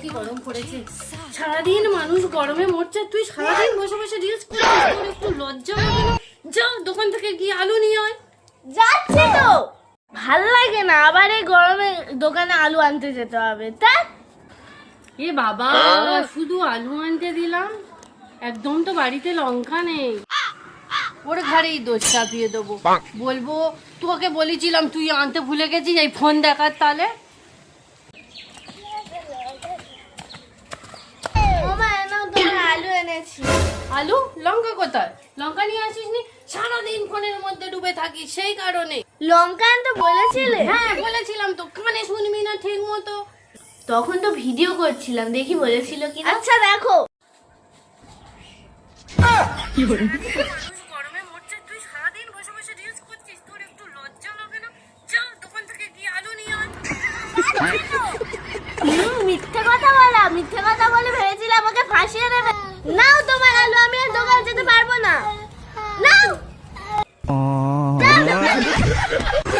কি গরম পড়েছে, সারাদিন মানুষ গরমে মরছে, তুই সারাদিন বসে বসে রিলস করছিস, তোর একটু লজ্জা লাগে না? যাও দোকান থেকে গিয়ে আলু নিয়ে আয়। যাচ্ছি তো, ভাল লাগে না আবার এই গরমে দোকানে আলু আনতে যেতে হবে। তা এ বাবা, শুধু আলু আনতে দিলাম, একদম তো বাড়িতে লঙ্কা নেই। ওর ঘরেই দোষ চাপিয়ে দেবো, বলবো তোকে বলেছিলাম তুই আনতে ভুলে গেছিস, এই ফোন দেখার তালে। আলু এনেছি। আলু? লঙ্কা কোথায়? লঙ্কা নিয়ে আসিস নি? সারাদিন ফোনের মধ্যে ডুবে থাকিস সেই কারণে। লঙ্কা আনতে বলেছিলে? হ্যাঁ বলেছিলাম তো, কানে শুনবি না ঠিক মতো। তখন তো ভিডিও করছিলাম, দেখি বলেছিল কি। আচ্ছা দেখো। গরমে মরছে, তুই সারাদিন বসে বসে রিলস করছিস, তোর একটু লজ্জা লাগে না? যা দোকান থেকে গিয়ে আলু নিয়ে আয়। মিথ্যে কথা বলা, মিথ্যে কথা বলে ভেবেছিলে আমাকে ফাঁসিয়ে দেবে। নাও তোমার আলু, আমি আর দোকানে যেতে পারবো না।